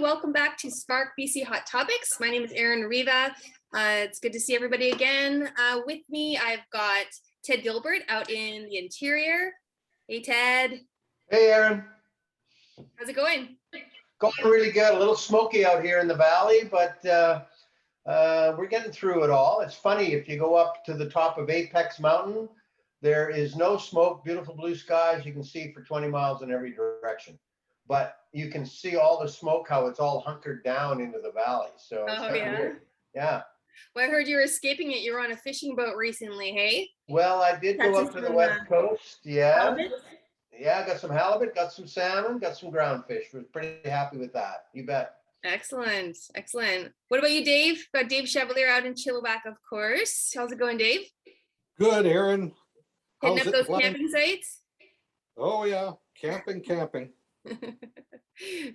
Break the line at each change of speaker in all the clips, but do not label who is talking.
Welcome back to SparkBC Hot Topics. My name is Erin Riva. It's good to see everybody again. With me, I've got Ted Gilbert out in the interior. Hey, Ted.
Hey, Erin.
How's it going?
Going really good. A little smoky out here in the valley, but we're getting through it all. It's funny, if you go up to the top of Apex Mountain, there is no smoke, beautiful blue skies. You can see for 20 miles in every direction. But you can see all the smoke, how it's all hunkered down into the valley. So it's kind of weird. Yeah.
Well, I heard you were escaping it. You were on a fishing boat recently, hey?
Well, I did go up to the west coast. Yeah.
Halibut?
Yeah, got some halibut, got some salmon, got some ground fish. Was pretty happy with that. You bet.
Excellent. Excellent. What about you, Dave? Got Dave Chevalier out in Chilliwack, of course. How's it going, Dave?
Good, Erin.
Hitting up those camping sites?
Oh, yeah. Camping.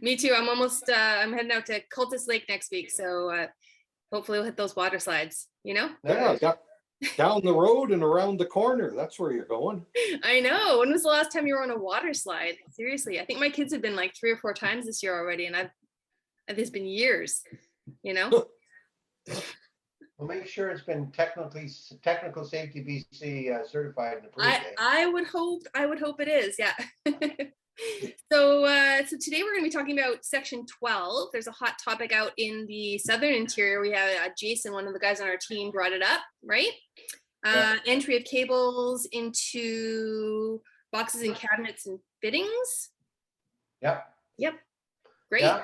Me too. I'm almost I'm heading out to Cultus Lake next week, so hopefully we'll hit those water slides, you know?
Yeah, down the road and around the corner. That's where you're going.
I know. When was the last time you were on a water slide? Seriously, I think my kids have been like 3 or 4 times this year already, and it's been years, you know?
Well, make sure it's been technical safety BC certified and approved.
I would hope it is, yeah. So today we're going to be talking about section 12. There's a hot topic out in the southern interior. We have Jason, one of the guys on our team, brought it up, right? Yeah. Entry of cables into boxes and cabinets and fittings.
Yep.
Great.
Yeah.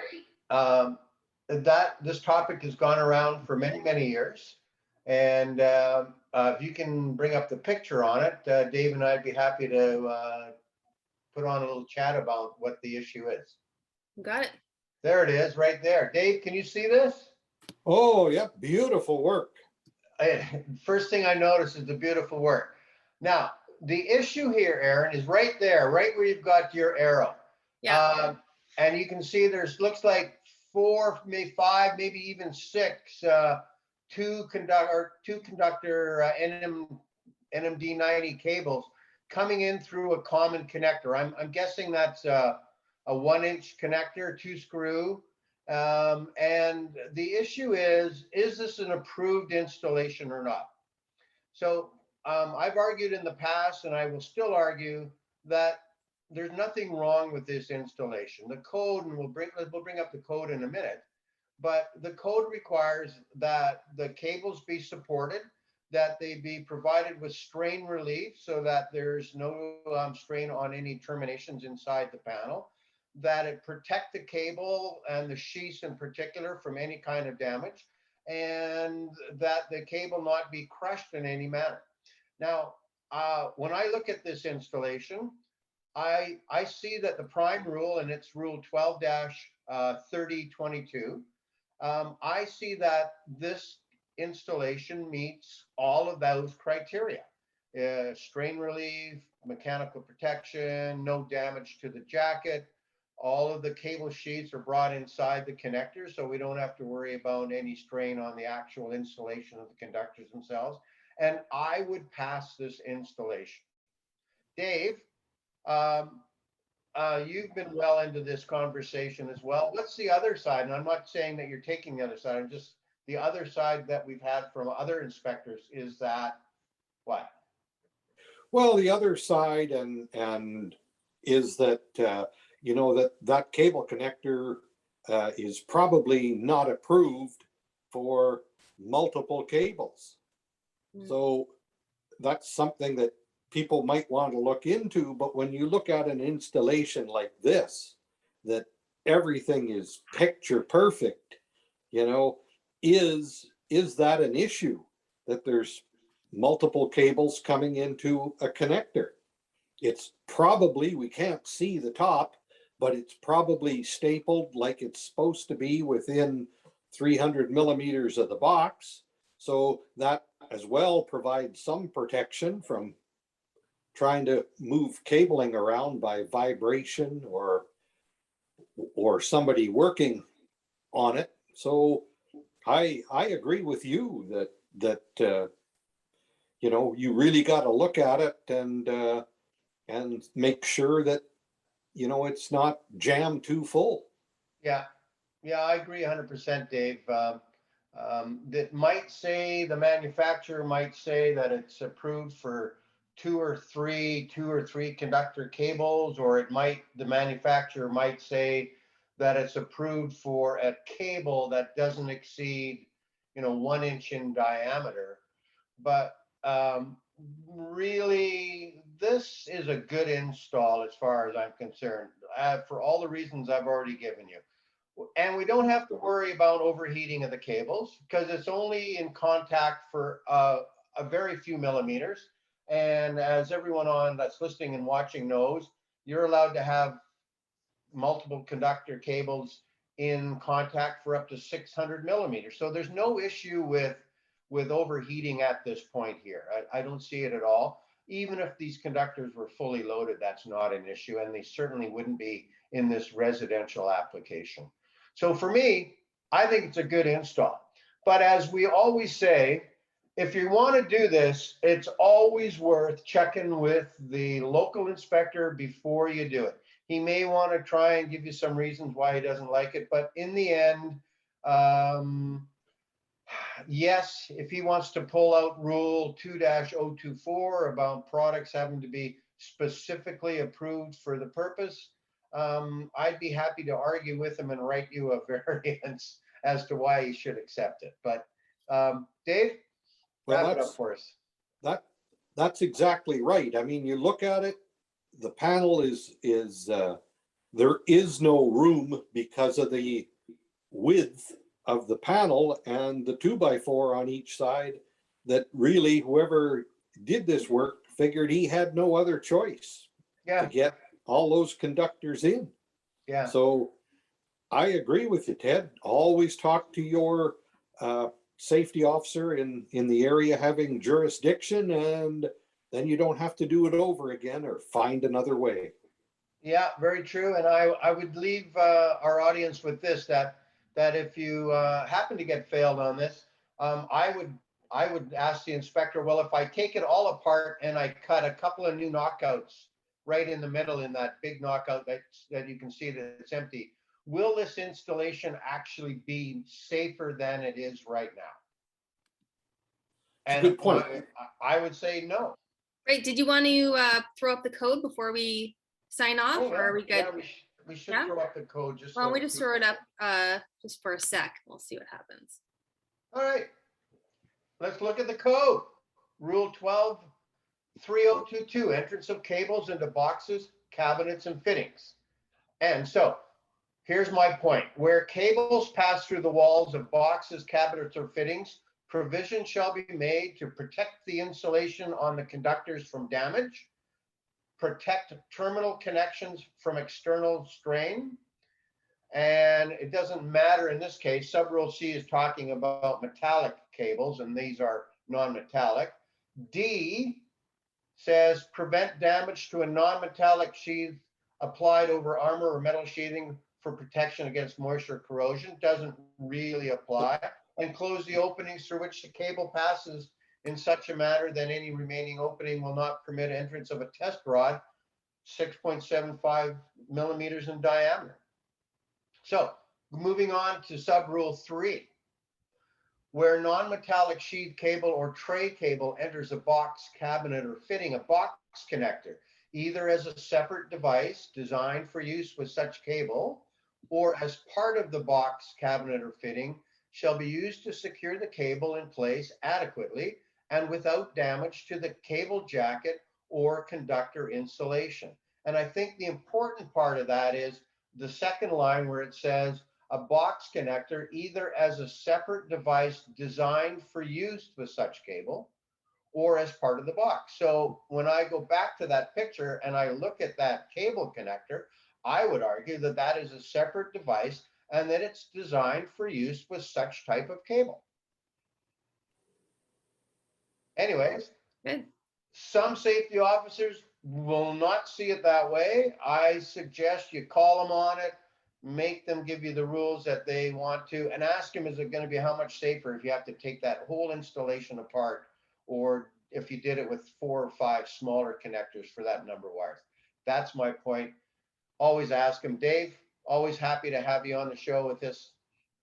This topic has gone around for many years, and if you can bring up the picture on it, Dave and I'd be happy to put on a little chat about what the issue is.
Got it.
There it is, right there. Dave, can you see this?
Oh, yeah, beautiful work.
First thing I noticed is the beautiful work. Now, the issue here, Erin, is right there, right where you've got your arrow.
Yeah.
And you can see there's looks like 4, maybe 5, maybe even 6 two conductor NMD90 cables coming in through a common connector. I'm guessing that's a 1-inch connector, 2-screw. And the issue is this an approved installation or not? So I've argued in the past, and I will still argue, that there's nothing wrong with this installation. The code, and we'll bring up the code in a minute, but the code requires that the cables be supported, that they be provided with strain relief so that there's no strain on any terminations inside the panel, that it protect the cable and the sheaths in particular from any kind of damage, and that the cable not be crushed in any manner. Now, when I look at this installation, I see that the prime rule, and it's rule 12-3022, I see that this installation meets all of those criteria. Strain relief, mechanical protection, no damage to the jacket. All of the cable sheets are brought inside the connector, so we don't have to worry about any strain on the actual installation of the conductors themselves. And I would pass this installation. Dave, you've been well into this conversation as well. What's the other side? And I'm not saying that you're taking the other side, I'm just the other side that we've had from other inspectors is that what?
Well, the other side and is that you know that cable connector is probably not approved for multiple cables. So that's something that people might want to look into. But when you look at an installation like this, that everything is picture perfect, you know, is that an issue, that there's multiple cables coming into a connector? It's probably, we can't see the top, but it's probably stapled like it's supposed to be within 300 millimeters of the box. So that as well provides some protection from trying to move cabling around by vibration or somebody working on it. So I agree with you that you know, you really got to look at it and make sure that, you know, it's not jammed too full.
Yeah. Yeah, I agree 100%, Dave. That might say, the manufacturer might say that it's approved for two or three conductor cables, or the manufacturer might say that it's approved for a cable that doesn't exceed, 1 inch in diameter. But really, this is a good install as far as I'm concerned, for all the reasons I've already given you. And we don't have to worry about overheating of the cables because it's only in contact for a very few millimeters. And as everyone on that's listening and watching knows, you're allowed to have multiple conductor cables in contact for up to 600 millimeters. So there's no issue with overheating at this point here. I don't see it at all. Even if these conductors were fully loaded, that's not an issue, and they certainly wouldn't be in this residential application. So for me, I think it's a good install. But as we always say, if you want to do this, it's always worth checking with the local inspector before you do it. He may want to try and give you some reasons why he doesn't like it, but in the end, yes, if he wants to pull out Rule 2-024 about products having to be specifically approved for the purpose, I'd be happy to argue with him and write you a variance as to why he should accept it. But Dave, wrap it up for us.
That's exactly right. I mean, you look at it, the panel is there is no room because of the width of the panel and the 2x4 on each side, that really whoever did this work figured he had no other choice to get all those conductors in.
Yeah.
So I agree with you, Ted. Always talk to your safety officer in the area having jurisdiction, and then you don't have to do it over again or find another way.
Yeah, very true. And I would leave our audience with this, that if you happen to get failed on this, I would ask the inspector, well, if I take it all apart and I cut a couple of new knockouts right in the middle in that big knockout that you can see that it's empty, will this installation actually be safer than it is right now?
And good point.
I would say no.
Right. Did you want to throw up the code before we sign off, or are we good?
Yeah, we should throw up the code.
Well, we just throw it up just for a sec. We'll see what happens.
All right. Let's look at the code. Rule 12-3022, entrance of cables into boxes, cabinets, and fittings. And so here's my point. Where cables pass through the walls of boxes, cabinets, or fittings, provision shall be made to protect the insulation on the conductors from damage, protect terminal connections from external strain. And it doesn't matter in this case, sub-rule C is talking about metallic cables, and these are non-metallic. D says prevent damage to a non-metallic sheath applied over armor or metal sheathing for protection against moisture corrosion. Doesn't really apply. And close the openings through which the cable passes in such a manner that any remaining opening will not permit entrance of a test rod 6.75 millimeters in diameter. So moving on to sub-rule 3, where non-metallic sheath cable or tray cable enters a box, cabinet, or fitting, a box connector, either as a separate device designed for use with such cable or as part of the box, cabinet, or fitting, shall be used to secure the cable in place adequately and without damage to the cable jacket or conductor insulation. And I think the important part of that is the second line where it says a box connector either as a separate device designed for use with such cable or as part of the box. So when I go back to that picture and I look at that cable connector, I would argue that that is a separate device and that it's designed for use with such type of cable. Anyways,
good.
Some safety officers will not see it that way. I suggest you call them on it, make them give you the rules that they want to, and ask them, is it going to be how much safer if you have to take that whole installation apart, or if you did it with 4 or 5 smaller connectors for that number of wires. That's my point. Always ask them. Dave, always happy to have you on the show with this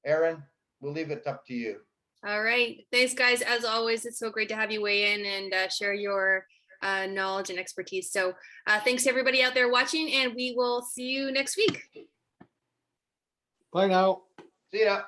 Aaron, we'll leave it up to you.
All right. Thanks, guys. As always, it's so great to have you weigh in and share your knowledge and expertise. So thanks to everybody out there watching, and we will see you next week.
Bye now.
See ya.